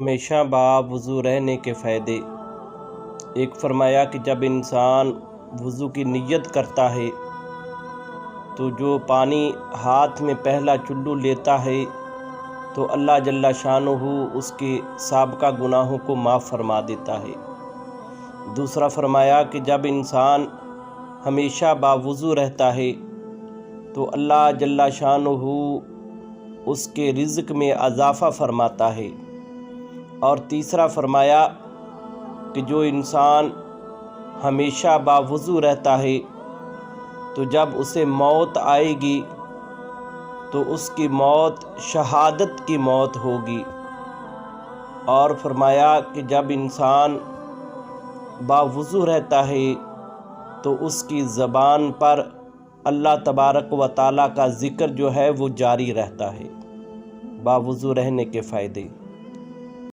ہمیشہ باوضو رہنے کے فائدے۔ ایک فرمایا کہ جب انسان وضو کی نیت کرتا ہے تو جو پانی ہاتھ میں پہلا چلو لیتا ہے تو اللہ جل شانہ اس کے سابقہ گناہوں کو معاف فرما دیتا ہے۔ دوسرا فرمایا کہ جب انسان ہمیشہ باوضو رہتا ہے تو اللہ جل شانہ اس کے رزق میں اضافہ فرماتا ہے۔ اور تیسرا فرمایا کہ جو انسان ہمیشہ باوضو رہتا ہے تو جب اسے موت آئے گی تو اس کی موت شہادت کی موت ہوگی۔ اور فرمایا کہ جب انسان باوضو رہتا ہے تو اس کی زبان پر اللہ تبارک و تعالیٰ کا ذکر جو ہے وہ جاری رہتا ہے۔ باوضو رہنے کے فائدے۔